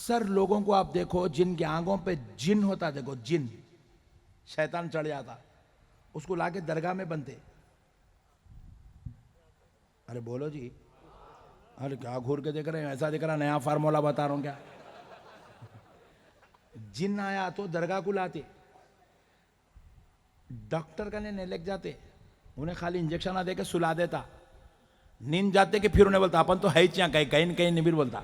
اکثر لوگوں کو آپ دیکھو جن کی آنکھوں پہ جن ہوتا، دیکھو جن، شیطان چڑھ جاتا، اس کو لا کے درگاہ میں بنتے. ارے بولو جی، ارے کیا گھور کے دیکھ رہے ہیں؟ ایسا دیکھ رہا نیا فارمولا بتا رہا ہوں کیا؟ جن آیا تو درگاہ کو لاتے، ڈاکٹر کا نہیں لے جاتے، انہیں خالی انجیکشن دے کے سلا دیتا، نیند جاتے کہ پھر انہیں بولتا اپن تو ہے ہی چاہاں کہیں کہیں نہیں بھی بولتا،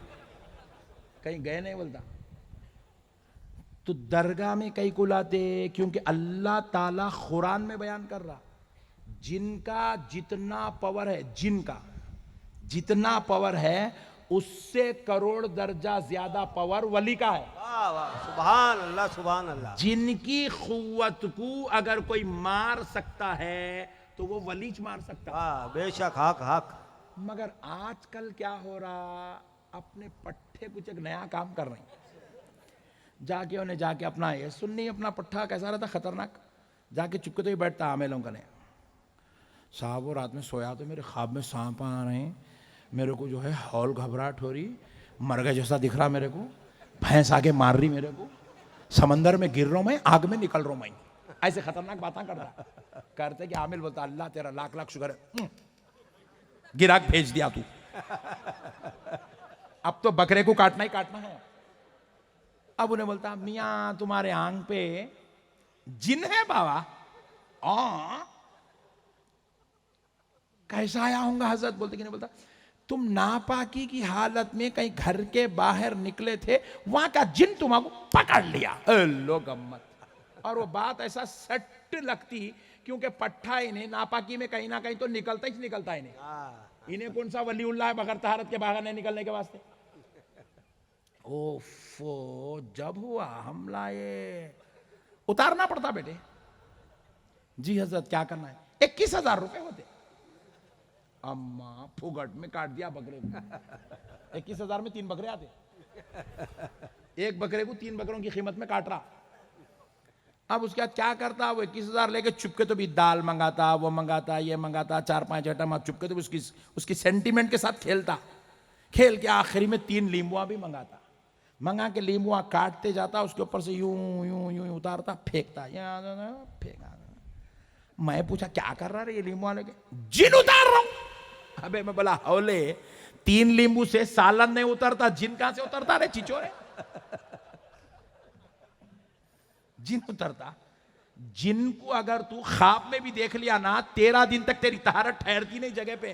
کہیں گئے نہیں بولتا. تو درگاہ میں کئی کو لاتے کیونکہ اللہ تعالیٰ قرآن میں بیان کر رہا جن کا جتنا پاور ہے، جن کا جتنا پاور ہے اس سے کروڑ درجہ زیادہ پاور ولی کا ہے. واہ واہ، سبحان اللہ سبحان اللہ. جن کی قوت کو اگر کوئی مار سکتا ہے تو وہ ولیچ مار سکتا ہے. واہ بے شک، حق حق. مگر آج کل کیا ہو رہا، اپنے پٹھے کچھ ایک نیا کام کر رہے ہیں، جا کے اپنا یہ سننی اپنا پٹھا کیسا رہتا خطرناک، جا کے چپکے تو ہی بیٹھتا عاملوں کا نہیں. صاحب وہ رات میں سویا تو میرے خواب میں سانپ آ رہے ہیں، میرے کو جو ہے ہول گھبراہٹ ہو رہی، مرغے جیسا دکھ رہا میرے کو، بھینس آگے مار رہی میرے کو، سمندر میں گر رہا ہوں میں، آگ میں نکل رہا ہوں میں. ایسے خطرناک باتیں کر رہا کرتے کہ عامل بولتا اللہ تیرا لاکھ لاکھ شکر ہے، گراک بھیج دیا تو، اب تو بکرے کو کاٹنا ہی کاٹنا ہے. اب انہیں بولتا میاں تمہارے آنکھ پہ جن ہے بابا. کیسا آیا ہوں گا حضرت؟ بولتے کہ نہیں بولتا تم ناپاکی کی حالت میں کہیں گھر کے باہر نکلے تھے، وہاں کا جن تمہارے پکڑ لیا. لوگ امت. اور وہ بات ایسا سٹ لگتی کیونکہ پٹھا انہیں ناپاکی میں کہیں نہ کہیں تو نکلتا ہی نکلتا انہیں کون سا ولی اللہ ہے بغیر طہارت کے باہر نہیں نکلنے کے واسطے. اوفو جب ہوا حملہ یہ اتارنا پڑتا بیٹے. جی حضرت کیا کرنا ہے؟ 21,000 روپے ہوتے. اما پھوگٹ میں کاٹ دیا بکرے کو. 21,000 میں 3 بکرے آتے، ایک بکرے کو 3 بکروں کی قیمت میں کاٹ رہا. اب اس کے بعد کیا کرتا، وہ 21,000 لے کے چپکے تو بھی دال منگاتا، وہ منگاتا، یہ منگاتا، 4-5 آئٹم، اب چپکے تو بھی اس کی سینٹیمنٹ کے ساتھ کھیلتا، کھیل کے آخری میں 3 لیمبوا بھی منگاتا، منگا کے لیمبوا کاٹتے جاتا، اس کے اوپر سے یوں یوں یوں اتارتا، پھینکتا. پھینکا. میں پوچھا کیا کر رہا ہے یہ لیمبوا لے کے؟ جن اتار رہا ہوں. ابے میں بولا ہولے 3 لیمبو سے سالن نہیں اترتا، جن کہاں سے اترتا رے چچورے؟ جن اترتا. جن کو اگر تو خواب میں بھی دیکھ لیا نا 13 دن تک تیری طہارت ٹھہرتی نہیں جگہ پہ.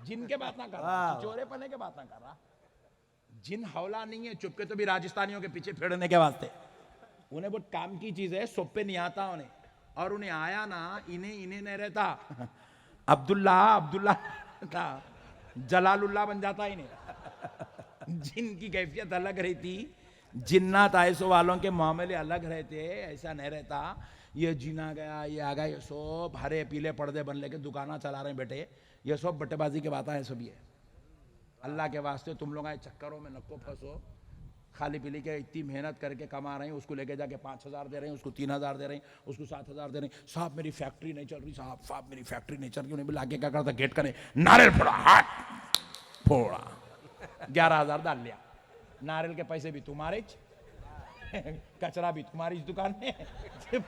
جن کے بات نہ کر رہا، چچورے پنے کے بات نہ کر رہا. جن حولا نہیں ہے، چپکے تو بھی راجستانیوں کے پیچھے پھیڑنے کے واسطے. انہیں بہت کام کی چیز ہے، سب پہ نہیں آتا انہیں، اور انہیں آیا نا انہیں نہیں رہتا. عبداللہ تھا، جلال اللہ بن جاتا انہیں. جن کی کیفیت الگ رہتی، جنات آئسو والوں کے معاملے الگ رہتے، ایسا نہیں رہتا. یہ جن آ گیا، یہ آ گیا، یہ سب ہرے پیلے پردے بن لے کے دکانہ چلا رہے ہیں بیٹے، یہ سب بٹے بازی کے باتیں ہیں سب. یہ اللہ کے واسطے تم لوگ آئے چکروں میں نکو پھنسو. خالی پیلی کے اتنی محنت کر کے کما رہے ہیں، اس کو لے کے جا کے 5,000 دے رہے ہیں، اس کو 3,000 دے رہے ہیں، اس کو 7,000 دے رہے ہیں. صاحب میری فیکٹری نہیں چل رہی، صاحب میری فیکٹری نہیں چل رہی. انہیں بھی لا کے کیا کرتا، گیٹ کرے ناریل پھوڑا، ہاتھ پھوڑا، 11,000 ڈال لیا. ناریل کے پیسے بھی تمہارے، کچرا بھی تمہاری دکان میں،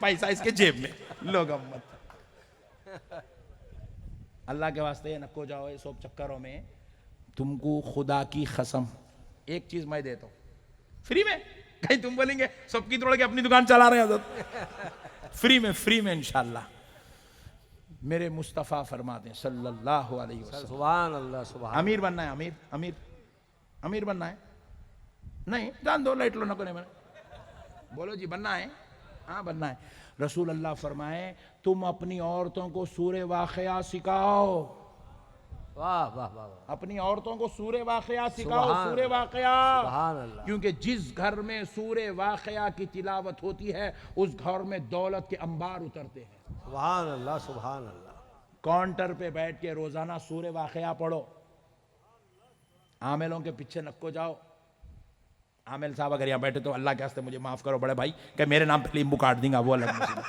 پیسہ اس کے جیب میں. لوگ امت. اللہ کے واسطے نکو جاؤ یہ سب چکروں میں. تم کو خدا کی قسم ایک چیز میں دیتا ہوں فری میں. کہیں تم بولیں گے سب کی توڑ کے اپنی دکان چلا رہے ہیں حضرت، فری میں انشاءاللہ. میرے مصطفیٰ فرماتے ہیں صلی اللہ علیہ وسلم، سبحان اللہ سبحان. امیر بننا ہے، امیر بننا ہے. نہیں جان دو لائٹ لو نکو نہیں بولو جی بننا ہے، ہاں بننا ہے. رسول اللہ فرمائے تم اپنی عورتوں کو سورہ واقعہ سکھاؤ. واہ واہ واہ. اپنی عورتوں کو سورہ واقعہ سکھاؤ، سورہ واقعہ. سبحان اللہ. کیونکہ جس گھر میں سورہ واقعہ کی تلاوت ہوتی ہے اس گھر میں دولت کے انبار اترتے ہیں. سبحان اللہ سبحان اللہ. کاؤنٹر پہ بیٹھ کے روزانہ سورہ واقعہ پڑھو. عاملوں کے پیچھے نکو جاؤ. عامل صاحب اگر یہاں بیٹھے تو اللہ کے واسطے مجھے معاف کرو بڑے بھائی کہ میرے نام پہ لیمبو کاٹ دیں گا، وہ الگ مسئلہ.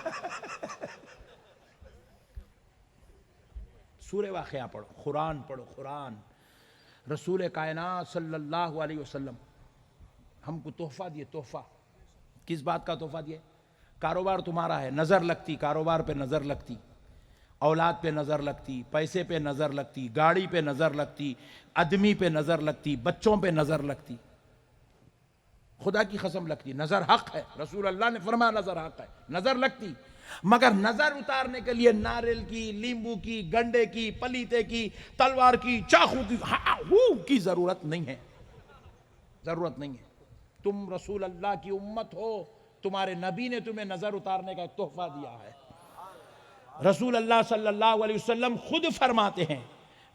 سورہ واقعہ پڑھو، قرآن پڑھو. قرآن رسول کائنات صلی اللہ علیہ وسلم ہم کو تحفہ دیے, تحفہ. کس بات کا تحفہ دیے؟ کاروبار تمہارا ہے, نظر لگتی, کاروبار پہ نظر لگتی, اولاد پہ نظر لگتی, پیسے پہ نظر لگتی, گاڑی پہ نظر لگتی, آدمی پہ نظر لگتی, بچوں پہ نظر لگتی, خدا کی قسم لگتی. نظر حق ہے, رسول اللہ نے فرمایا نظر حق ہے, نظر لگتی. مگر نظر اتارنے کے لیے ناریل کی, لیمبو کی, گنڈے کی, پلیتے کی, تلوار کی, چاقو کی ضرورت نہیں ہے, ضرورت نہیں ہے. تم رسول اللہ کی امت ہو, تمہارے نبی نے تمہیں نظر اتارنے کا ایک تحفہ دیا ہے. رسول اللہ صلی اللہ علیہ وسلم خود فرماتے ہیں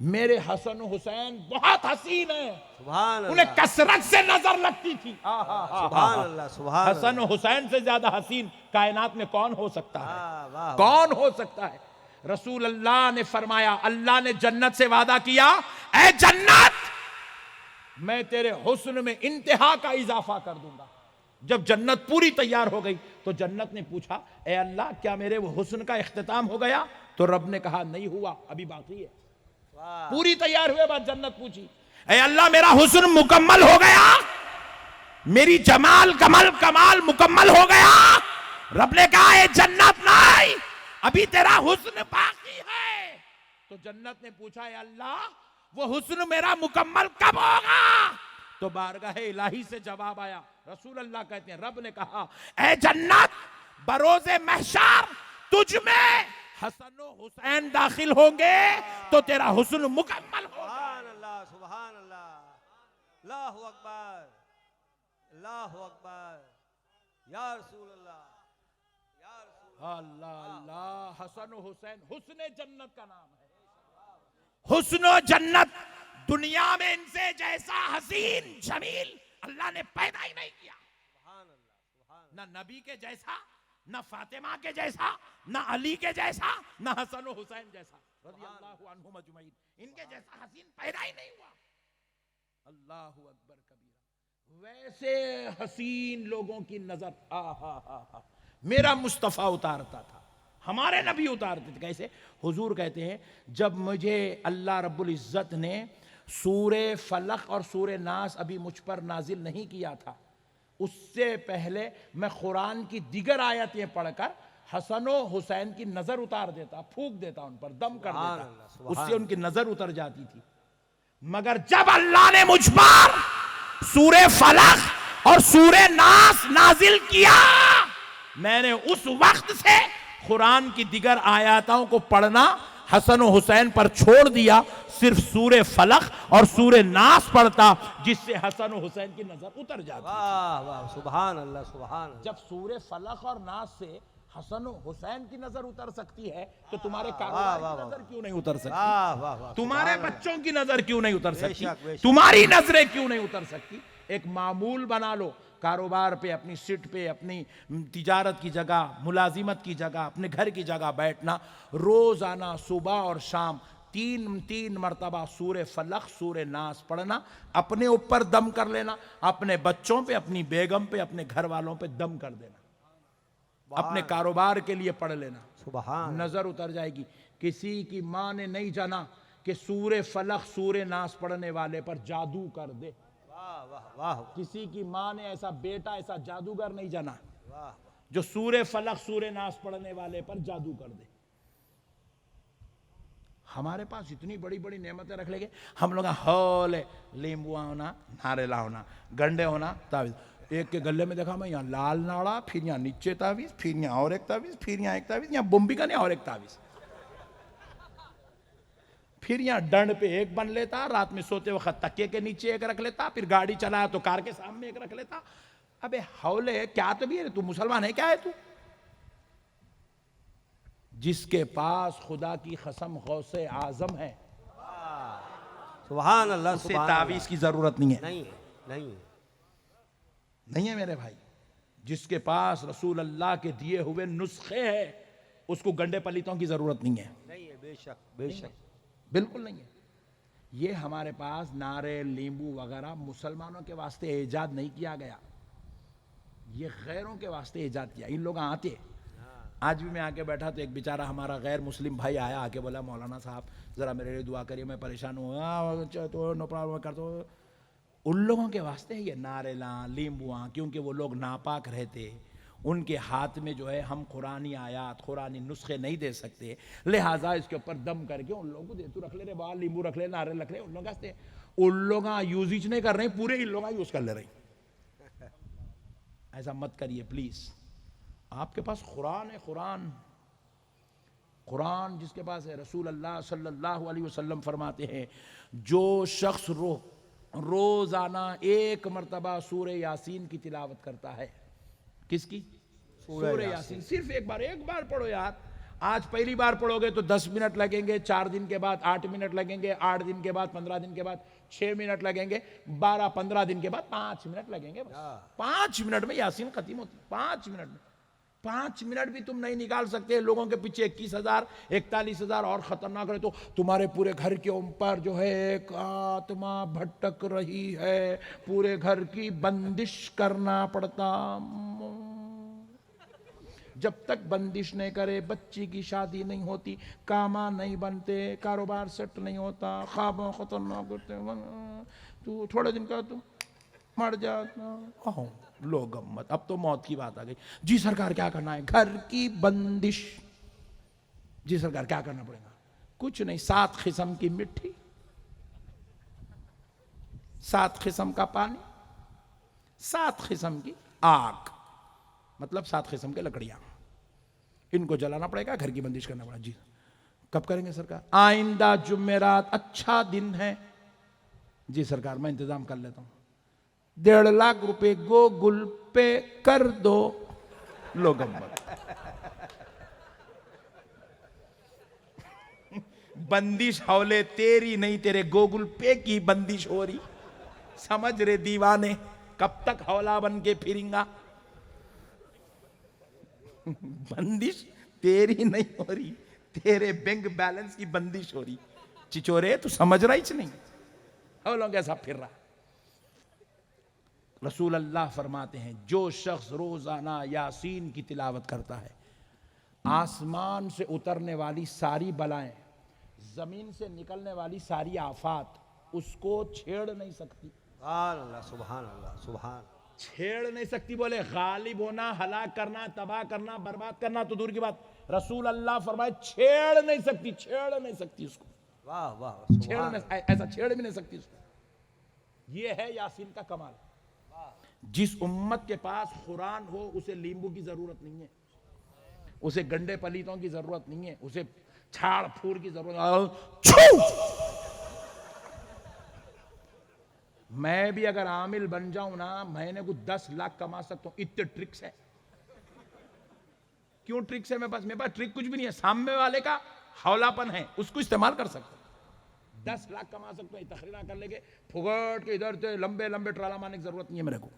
میرے حسن و حسین بہت حسین ہیں, سبحان انہیں اللہ کثرت سے نظر لگتی تھی. سبحان اللہ سبحان حسن و حسین سے زیادہ حسین کائنات میں کون ہو سکتا ہے؟ اللہ واہ کون ہو سکتا ہے؟ رسول اللہ نے فرمایا, اللہ نے جنت سے وعدہ کیا, اے جنت میں تیرے حسن میں انتہا کا اضافہ کر دوں گا. جب جنت پوری تیار ہو گئی تو جنت نے پوچھا, اے اللہ کیا میرے وہ حسن کا اختتام ہو گیا؟ تو رب نے کہا نہیں ہوا, ابھی باقی ہے. واہ پوری تیار ہوئے بعد جنت پوچھی, اے اللہ میرا حسن مکمل ہو گیا, میری جمال کمال مکمل ہو گیا؟ رب نے کہا اے جنت نہیں, ابھی تیرا حسن باقی ہے. تو جنت نے پوچھا, اے اللہ وہ حسن میرا مکمل کب ہوگا؟ تو بارگاہ الہی سے جواب آیا, رسول اللہ کہتے ہیں رب نے کہا, اے جنت بروز محشر تجھ میں حسن و حسین داخل ہوں گے تو تیرا حسن مکمل ہوگا. سبحان اللہ سبحان اللہ, اللہ اکبر اللہ اکبر, یا رسول اللہ یا رسول اللہ اللہ. حسن و حسین حسن جنت کا نام ہے. حسن و جنت دنیا میں ان سے جیسا حسین جمیل اللہ نے پیدا ہی نہیں کیا. سبحان اللہ سبحان نہ نبی کے جیسا, نہ فاطمہ کے جیسا, نہ علی کے جیسا, نہ حسن و حسین جیسا رضی اللہ عنہم اجمعین, ان کے جیسا حسین پیدا ہی نہیں ہوا. اللہ اکبر کبیرہ. ویسے حسین لوگوں کی نظر میرا مصطفیٰ اتارتا تھا, ہمارے نبی اتارتے تھے. کیسے؟ حضور کہتے ہیں جب مجھے اللہ رب العزت نے سورہ فلق اور سورہ ناس ابھی مجھ پر نازل نہیں کیا تھا, اس سے پہلے میں قرآن کی دیگر آیتیں پڑھ کر حسن و حسین کی نظر اتار دیتا, پھونک دیتا ان پر, دم کر سبحان دیتا, اللہ، اس سبحان سے ان کی نظر اتر جاتی تھی. مگر جب اللہ نے مجھ پر سورہ فلق اور سورہ ناس نازل کیا, میں نے اس وقت سے قرآن کی دیگر آیاتوں کو پڑھنا حسن و حسین پر چھوڑ دیا, صرف سورہ فلق اور سورہ ناس پڑھتا جس سے حسن و حسین کی نظر اتر جاتی. واہ واہ سبحان اللہ سبحان اللہ. جب سورہ فلق اور ناس سے حسن و حسین کی نظر اتر سکتی ہے تو تمہارے کاروبار کی نظر کیوں نہیں اتر سکتی؟ واہ واہ واہ تمہارے بچوں کی نظر کیوں نہیں اتر سکتی؟ شک، بے شک. تمہاری نظریں کیوں نہیں اتر سکتی؟ ایک معمول بنا لو, کاروبار پہ, اپنی سیٹ پہ, اپنی تجارت کی جگہ, ملازمت کی جگہ, اپنے گھر کی جگہ بیٹھنا, روزانہ صبح اور شام تین مرتبہ سورہ فلق سورہ ناس پڑھنا, اپنے اوپر دم کر لینا, اپنے بچوں پہ, اپنی بیگم پہ, اپنے گھر والوں پہ دم کر دینا, اپنے کاروبار کے لیے پڑھ لینا, سبحان نظر اتر جائے گی. کسی کی ماں نے نہیں جانا کہ سورہ فلق سورہ ناس پڑھنے والے پر جادو کر دے. واہ واہ واہ کسی کی ماں نے ایسا بیٹا, ایسا جادوگر نہیں جانا واہ. جو سورہ فلق سورہ ناس پڑھنے والے پر جادو کر دے. ہمارے پاس اتنی بڑی بڑی نعمتیں رکھ لے گے, ہم لوگ ہولے لیمبو ہونا, ناریلا ہونا, گنڈے ہونا, تعویذ. ایک کے گلے میں دیکھا میں یہاں لال ناڑا, پھر یہاں نیچے تعویذ, پھر یہاں اور ایک تعویذ, پھر یہاں ایک تعویذ, یہاں بمبی کا نہیں اور ایک تعویذ, پھر یہاں ڈنڈ پہ ایک بن لیتا, رات میں سوتے وقت تکیے کے نیچے ایک رکھ لیتا, پھر گاڑی چلایا تو کار کے سامنے ایک رکھ لیتا. ابے ہولے کیا تو بھی ہے, تو مسلمان ہے کیا ہے تو؟ جس کے پاس خدا کی قسم غوث اعظم ہے سبحان اللہ اسے سبحان تعویذ کی ضرورت نہیں ہے. نہیں نہیں نہیں ہے میرے بھائی. جس کے پاس رسول اللہ کے دیے ہوئے نسخے ہیں اس کو گنڈے پلیتوں کی ضرورت نہیں ہے. نہیں ہے, بے شک بے شک. بالکل نہیں ہے. یہ ہمارے پاس نعرے, لیمبو وغیرہ مسلمانوں کے واسطے ایجاد نہیں کیا گیا, یہ غیروں کے واسطے ایجاد کیا. ان لوگ آتے, آج بھی میں آ کے بیٹھا تو ایک بیچارہ ہمارا غیر مسلم بھائی آیا, آ کے بولا مولانا صاحب ذرا میرے لیے دعا کریے, میں پریشان ہوں. تو نو پرابلم کر دو. ان لوگوں کے واسطے یہ ناریلاں لیمبواں، کیونکہ وہ لوگ ناپاک رہتے، ان کے ہاتھ میں جو ہے ہم قرآنی آیات قرآنی نسخے نہیں دے سکتے، لہٰذا اس کے اوپر دم کر کے ان لوگوں کو دے تو رکھ لے رہے، بال لیمبو رکھ لے، ناریل رکھ لے، ان لوگ واسطے ان لوگ یوزیج نہیں کر رہے ہیں، پورے ان لوگ یوز کر لے رہے ہیں۔ ایسا مت کریے پلیز، آپ کے پاس قرآن ہے، قرآن جس کے پاس ہے، رسول اللہ صلی اللہ علیہ وسلم فرماتے ہیں جو شخص روزانہ 1 مرتبہ سورہ یاسین کی تلاوت کرتا ہے، کس کی؟ سورہ یاسین، صرف ایک بار پڑھو یار، آج پہلی بار پڑھو گے تو 10 منٹ لگیں گے، 4 دن کے بعد 8 منٹ لگیں گے، 8 دن کے بعد 15 دن کے بعد 6 منٹ لگیں گے، 12-15 دن کے بعد 5 منٹ لگیں گے، 5 منٹ میں یاسین ختم ہوتی، 5 منٹ میں، 5 منٹ بھی تم نہیں نکال سکتے، لوگوں کے پیچھے 21,000 41,000 اور خطرناک رہے تو تمہارے پورے گھر کے اوپر جو ہے ایک آتما بھٹک رہی ہے، پورے گھر کی بندش کرنا پڑتا، جب تک بندش نہیں کرے بچی کی شادی نہیں ہوتی، کاما نہیں بنتے، کاروبار سیٹ نہیں ہوتا، خوابوں خطرناک ہوتے، تو تھوڑے دن کا تو مر جاتا، لوگ مت، اب تو موت کی بات آ گئی، جی سرکار کیا کرنا ہے؟ گھر کی بندش، جی سرکار کیا کرنا پڑے گا؟ کچھ نہیں، 7 قسم کی مٹی، 7 قسم کا پانی، 7 قسم کی آگ، مطلب 7 قسم کے لکڑیاں، ان کو جلانا پڑے گا، گھر کی بندش کرنا پڑے گا۔ جی کب کریں گے سرکار؟ آئندہ جمعرات اچھا دن ہے، جی سرکار میں انتظام کر لیتا ہوں، 1.5 لاکھ روپے گوگل پے کر دو، لوگ بندش حولے تیری نہیں، تیرے گوگل پے کی بندش ہو رہی، سمجھ رہے دیوانے، کب تک حولا بن کے پھریں گا؟ بندش تیری نہیں ہو رہی، تیرے بینک بیلنس کی بندش ہو رہی، چچورے تو سمجھ رہا ہی نہیں، حولوں کیسا پھر رہا۔ رسول اللہ فرماتے ہیں جو شخص روزانہ یاسین کی تلاوت کرتا ہے، آسمان سے اترنے والی ساری بلائیں، زمین سے نکلنے والی ساری آفات اس کو چھیڑ نہیں سکتی، سبحان اللہ، سبحان اللہ، سبحان، چھیڑ نہیں سکتی، بولے غالب ہونا، ہلاک کرنا، تباہ کرنا، برباد کرنا تو دور کی بات، رسول اللہ فرمائے چھیڑ نہیں سکتی اس کو، واہ واہ، ایسا چھیڑ بھی نہیں سکتی اس کو۔ یہ ہے یاسین کا کمال۔ جس امت کے پاس قرآن ہو اسے لیمبو کی ضرورت نہیں ہے، اسے گنڈے پلیتوں کی ضرورت نہیں ہے، اسے چھاڑ پھور کی ضرورت چھو! میں بھی اگر عامل بن جاؤں نا، مہینے کو 10 لاکھ کما سکتا ہوں، اتنے ٹرکس ہے۔ کیوں ٹرکس ہے؟ میرے پاس ٹرک کچھ بھی نہیں ہے، سامنے والے کا حولا پن ہے، اس کو استعمال کر سکتا ہوں، 10 لاکھ کما سکتا ہوں، تقریر کر لے گے پھگڑ کے ادھر سے لمبے لمبے ٹرالا مارنے کی ضرورت نہیں ہے میرے کو،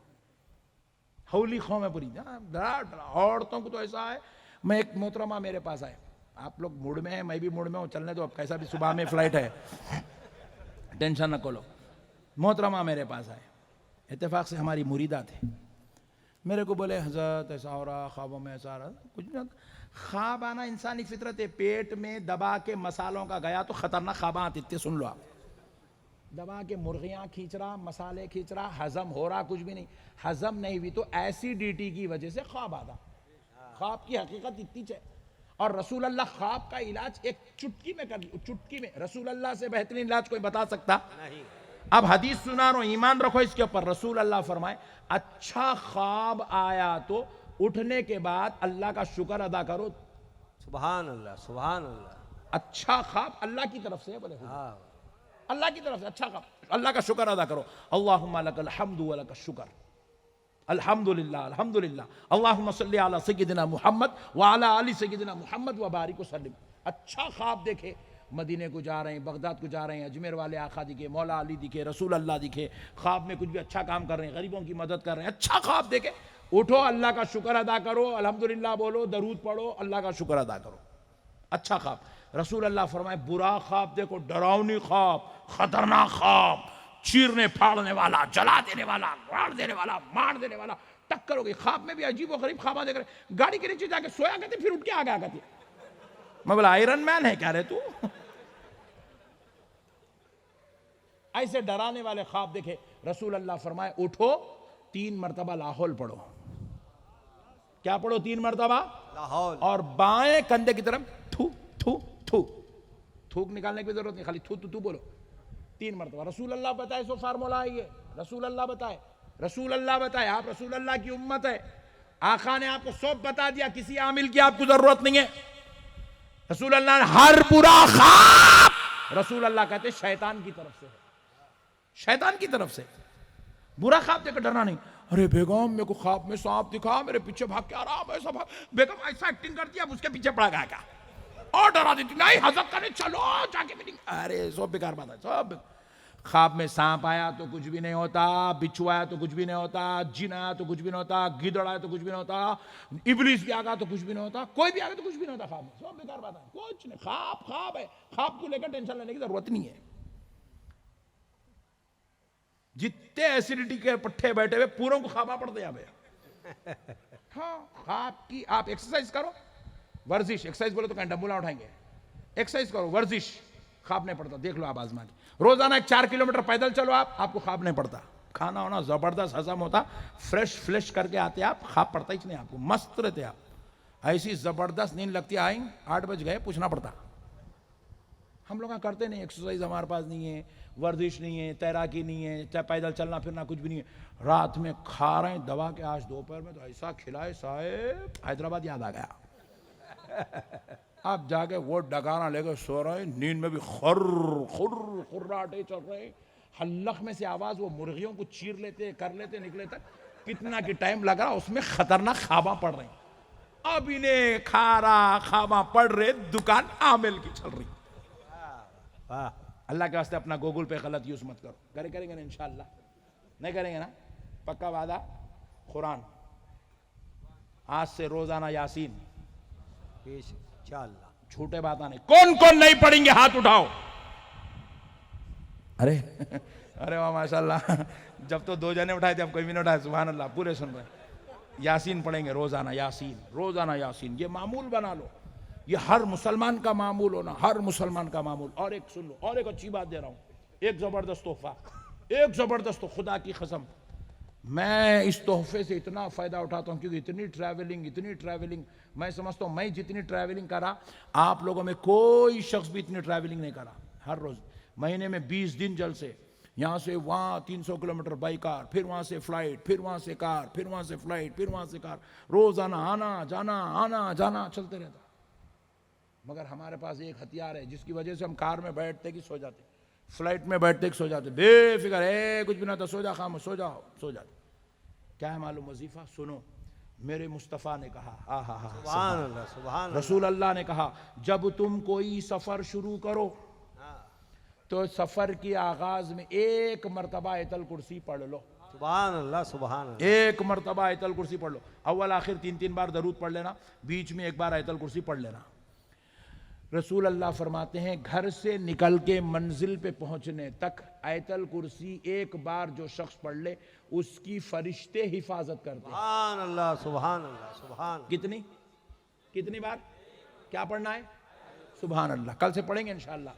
ہولی قوم ہے پوری، عورتوں کو تو ایسا ہے۔ میں ایک محترمہ میرے پاس آئے، آپ لوگ موڈ میں ہیں، میں بھی موڈ میں ہوں، چلنے دو، اب کیسا بھی صبح میں فلائٹ ہے، ٹینشن نہ کرو۔ محترمہ میرے پاس آئے، اتفاق سے ہماری مریدہ تھے، میرے کو بولے حضرت ایسا ہو رہا، خوابوں میں ایسا رہا، کچھ نہیں، خواب آنا انسانی فطرت ہے، پیٹ میں دبا کے مسالوں کا گیا تو خطرناک خواب آتے تھے، سن لو آپ، دبا کے مرغیاں کھینچ رہا، مسالے کھینچ رہا، ہضم ہو رہا کچھ بھی نہیں، ہضم نہیں ہوئی تو ایسیڈیٹی کی وجہ سے خواب آتا، خواب کی حقیقت اتنی ہے۔ اور رسول اللہ خواب کا علاج ایک چٹکی میں کر لی، چٹکی میں، رسول اللہ سے بہترین علاج کوئی بتا سکتا؟ نہیں، اب حدیث سنا رہا ہوں، ایمان رکھو اس کے اوپر، رسول اللہ فرمائے اچھا خواب آیا تو اٹھنے کے بعد اللہ کا شکر ادا کرو، سبحان اللہ، سبحان اللہ، اچھا خواب اللہ کی طرف سے، بولے ہاں، اللہ کی طرف سے اچھا خواب، اللہ کا شکر ادا کرو، اللہم لک الحمد ولک الشکر، الحمدللہ الحمدللہ، اللہم صلی علی سیدنا محمد وعلی آل سیدنا محمد وبارک وسلم۔ اچھا خواب دیکھے، مدینے کو جا رہے ہیں، بغداد کو جا رہے ہیں، اجمیر والے آقا دکھے، مولا علی دکھے، رسول اللہ دکھے، خواب میں کچھ بھی اچھا کام کر رہے ہیں، غریبوں کی مدد کر رہے ہیں، اچھا خواب دیکھے، اٹھو، اللہ کا شکر ادا کرو، الحمدللہ بولو، درود پڑھو، اللہ کا شکر ادا کرو، اچھا خواب۔ رسول اللہ فرمائے برا خواب دیکھو، ڈراؤنی خواب، خطرناک خواب، چیرنے پھاڑنے والا، جلا دینے والا، گاڑ دینے والا، مار دینے والا، ٹکر ہو گئی، خواب میں بھی عجیب و غریب خواب دیکھ رہے، گاڑی کے نیچے جا کے سویا کرتے پھر اٹھ کے آگے آگے، میں بولا آئرن مین ہے کیا رہے تو؟ ایسے ڈرانے والے خواب دیکھے، رسول اللہ فرمائے اٹھو 3 مرتبہ لاحول پڑھو. کیا پڑھو 3 مرتبہ؟ لاہور. اور بائیں کندھے کی طرف تھو تھو تھو. تھوک نکالنے کی ضرورت نہیں، خالی تھو تو بولو 3 مرتبہ. رسول اللہ بتائے سو فارمولا ہے یہ، رسول اللہ بتائے، رسول اللہ بتائے. آپ رسول اللہ کی امت ہے، آقا نے آپ کو سب بتا دیا، کسی عامل کی آپ کو ضرورت نہیں ہے. رسول اللہ نے ہر برا خواب، رسول اللہ کہتے شیطان کی طرف سے ہے، شیطان کی طرف سے. برا خواب دیکھ کر ڈرنا نہیں. ارے بیگم میرے کو خواب میں سانپ دکھا، میرے پیچھے بھاگ کے آ رہا، ایسا بھاگ. بیگم ایسا ایکٹنگ کرتی ہے، اب اس کے پیچھے پڑا گیا کیا اور ڈرا دیتی. نہیں حضرت کرنے چلو جا کے میٹنگ. ارے سب بیکار بات ہے سب. خواب میں سانپ آیا تو کچھ بھی نہیں ہوتا، بچھو آیا تو کچھ بھی نہیں ہوتا، جن آیا تو کچھ بھی نہیں ہوتا، گیدڑ آیا تو کچھ بھی نہیں ہوتا، ابلیس بھی آگا تو کچھ بھی نہیں ہوتا، کوئی بھی آگا تو کچھ بھی نہیں ہوتا. خواب میں سب بیکار بات ہے، کچھ نہیں. خواب خواب ہے، خواب کو لے کر ٹینشن لینے کی ضرورت نہیں ہے. جتنے ایسیڈیٹی کے پٹھے بیٹھے ہوئے پوروں کو خوابہ پڑتے ہیں. ہاں خواب کی آپ ایکسرسائز کرو، ورزش. ایکسرسائز بولے تو کہیں ڈمبو نہ اٹھائیں گے. ایکسرسائز کرو، ورزش. خواب نہیں پڑتا، دیکھ لو آپ آزما کے. روزانہ 4 کلومیٹر پیدل چلو، آپ کو خواب نہیں پڑتا. کھانا ہونا زبردست ہضم ہوتا، فریش کر کے آتے آپ، خواب پڑتا ہی نہیں آپ کو، مست رہتے آپ. ایسی زبردست نیند لگتی، آئیں 8 بج گئے پوچھنا پڑتا. ہم لوگ کرتے نہیں، ایکسرسائز ہمارے پاس نہیں ہے، ورزش نہیں ہے، تیراکی نہیں ہے، چاہے پیدل چلنا پھرنا کچھ بھی نہیں ہے. رات میں کھا رہے ہیں دوا کے، آج دوپہر میں تو ایسا کھلائے صاحب حیدرآباد یاد آ گیا. آپ جا کے وہ ڈگانا لے کے سو رہے ہیں، نیند میں بھی خراٹے چل رہے ہیں. حلق میں سے آواز، وہ مرغیوں کو چیر لیتے کر لیتے نکلے تک کتنا کی ٹائم لگ رہا، اس میں خطرناک خواباں پڑ رہے ہیں. اب انہیں کھا رہا خواباں پڑ رہے، دکان عامل کی چل رہی. اللہ کے واسطے اپنا گوگل پہ غلط یوز مت کرو. کریں گے نا انشاءاللہ؟ نہیں کریں گے نا؟ پکا وعدہ. قرآن آج سے روزانہ یاسین، انشاءاللہ. چھوٹے بات نہیں. کون نہیں پڑھیں گے ہاتھ اٹھاؤ. ارے واہ ماشاءاللہ، جب تو 2 جنے اٹھائے تھے اب کوئی بھی نہیں اٹھائے. سبحان اللہ، پورے سن رہے ہیں. یاسین پڑھیں گے روزانہ، یاسین روزانہ یاسین. یہ معمول بنا لو، یہ ہر مسلمان کا معمول ہونا، ہر مسلمان کا معمول. اور ایک سن لو، اور ایک اچھی بات دے رہا ہوں، ایک زبردست تحفہ، ایک زبردست. خدا کی قسم میں اس تحفے سے اتنا فائدہ اٹھاتا ہوں، کیونکہ اتنی ٹریولنگ میں سمجھتا ہوں، میں جتنی ٹریولنگ کرا آپ لوگوں میں کوئی شخص بھی اتنی ٹریولنگ نہیں کرا. ہر روز مہینے میں 20 دن جلسے، یہاں سے وہاں 300 کلومیٹر بائی کار، پھر وہاں سے فلائٹ، پھر وہاں سے کار، پھر وہاں سے فلائٹ، پھر وہاں سے کار. روزانہ آنا جانا چلتے رہتا. مگر ہمارے پاس ایک ہتھیار ہے جس کی وجہ سے ہم کار میں بیٹھتے کہ سو جاتے، فلائٹ میں بیٹھتے کہ سو جاتے، بے فکر ہے کچھ بھی نہ تھا، سو جا خاموش، سو جاتے. کیا ہے معلوم وظیفہ؟ سنو، میرے مصطفیٰ نے کہا، سبحان اللہ، سبحان اللہ. رسول اللہ نے کہا، جب تم کوئی سفر شروع کرو تو سفر کی آغاز میں 1 مرتبہ آیت الکرسی پڑھ لو. سبحان اللہ، سبحان اللہ. 1 مرتبہ آیت الکرسی پڑھ لو. اول آخر 3 بار درود پڑھ لینا، بیچ میں 1 بار آیت الکرسی پڑھ لینا. رسول اللہ فرماتے ہیں گھر سے نکل کے منزل پہ پہنچنے تک آیت الکرسی 1 بار جو شخص پڑھ لے اس کی فرشتے حفاظت کرتے ہیں. سبحان اللہ، سبحان اللہ، سبحان. کتنی بار کیا پڑھنا ہے؟ سبحان اللہ. کل سے پڑھیں گے انشاءاللہ.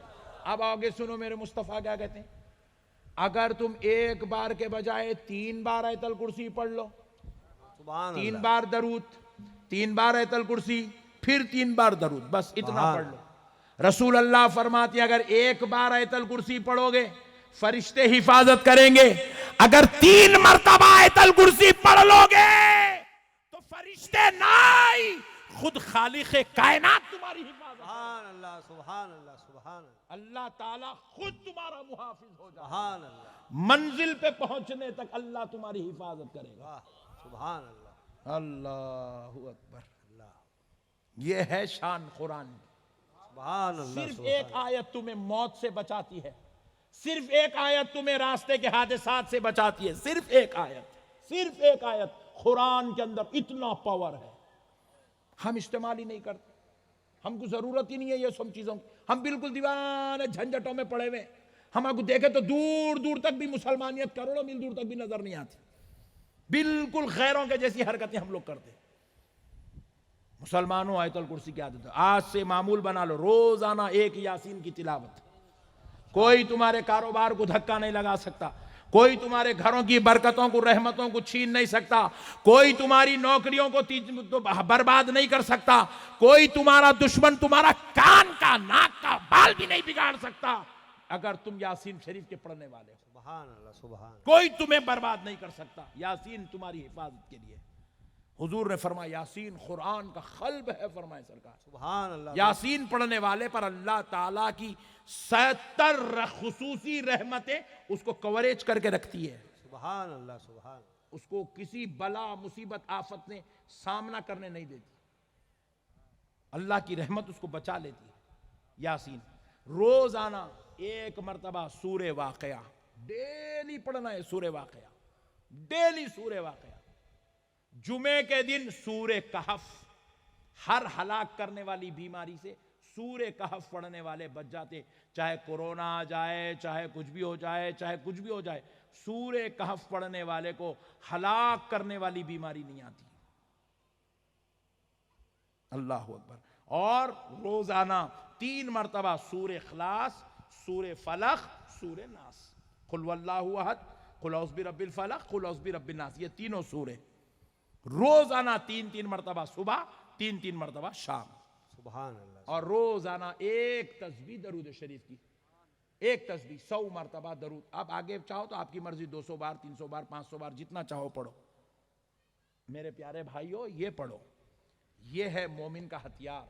اب آگے سنو میرے مصطفیٰ کیا کہتے ہیں. اگر تم 1 بار کے بجائے 3 بار آیت الکرسی پڑھ لو، سبحان 3 اللہ. بار درود، 3 بار آیت الکرسی، پھر 3 بار درود، بس اتنا پڑھ لو. رسول اللہ فرماتے ہیں اگر 1 بار آیت الکرسی پڑھو گے فرشتے حفاظت کریں گے. اگر 3 مرتبہ آیت الکرسی پڑھ لو گے تو فرشتے نہیں، خود خالق کائنات تمہاری حفاظت. سبحان اللہ، سبحان اللہ، سبحان اللہ. اللہ تعالیٰ خود تمہارا محافظ ہو جائے. سبحان اللہ. منزل پہ پہنچنے تک اللہ تمہاری حفاظت کرے گا. سبحان اللہ. اللہ اکبر. یہ ہے شان قرآن. سبحان اللہ. صرف 1 آیت تمہیں موت سے بچاتی ہے، صرف 1 آیت تمہیں راستے کے حادثات سے بچاتی ہے. صرف 1 آیت. قرآن کے اندر اتنا پاور ہے، ہم استعمال ہی نہیں کرتے. ہم کو ضرورت ہی نہیں ہے یہ سب چیزوں کی. ہم بالکل دیوانے جھنجھٹوں میں پڑے ہوئے. ہم آپ کو دیکھیں تو دور تک بھی مسلمانیت کروڑوں میل دور تک بھی نظر نہیں آتی. بالکل غیروں کے جیسی حرکتیں ہم لوگ کرتے ہیں. مسلمانوں آیت الکرسی کی عادت ہے. آج سے معمول بنا لو، روزانہ 1 یاسین کی تلاوت. کوئی تمہارے کاروبار کو دھکا نہیں لگا سکتا. کوئی تمہارے گھروں کی برکتوں کو رحمتوں کو چھین نہیں سکتا, کوئی تمہاری نوکریوں کو برباد نہیں کر سکتا, کوئی تمہارا دشمن تمہارا کان کا ناک کا بال بھی نہیں بگاڑ سکتا اگر تم یاسین شریف کے پڑھنے والے ہو. سبحان اللہ سبحان کوئی تمہیں برباد نہیں کر سکتا. یاسین تمہاری حفاظت کے لیے. حضور نے فرمایا یاسین قرآن کا قلب ہے, فرمائے سرکار. سبحان اللہ یاسین پڑھنے والے پر اللہ تعالیٰ کی 70 خصوصی رحمتیں اس کو کوریج کر کے رکھتی ہے. سبحان اللہ سبحان اس کو کسی بلا مصیبت آفت نے سامنا کرنے نہیں دیتی. اللہ کی رحمت اس کو بچا لیتی ہے. یاسین روزانہ ایک مرتبہ سورہ واقعہ ڈیلی پڑھنا ہے. سورہ واقعہ ڈیلی سورہ واقعہ. جمعے کے دن سورہ کہف. ہر ہلاک کرنے والی بیماری سے سورہ کہف پڑھنے والے بچ جاتے. چاہے کورونا آ جائے, چاہے کچھ بھی ہو جائے, چاہے کچھ بھی ہو جائے, سورہ کہف پڑھنے والے کو ہلاک کرنے والی بیماری نہیں آتی. اللہ اکبر. اور روزانہ 3 مرتبہ سورہ اخلاص, سورہ فلق, سورہ ناس. قل واللہ احد, قل اعوذ برب الفلق, قل اعوذ برب الناس. یہ تینوں سورے روزانہ 3 مرتبہ صبح, 3 مرتبہ شام. سبحان اللہ اور روزانہ ایک تسبیح درود شریف کی, ایک تسبیح 100 مرتبہ درود. آپ آگے چاہو تو آپ کی مرضی 200 بار, 300 بار, 500 بار, جتنا چاہو پڑھو. میرے پیارے بھائیو یہ پڑھو. یہ ہے مومن کا ہتھیار,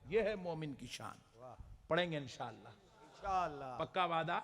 یہ ہے مومن کی شان. پڑھیں گے انشاءاللہ, انشاءاللہ پکا وعدہ.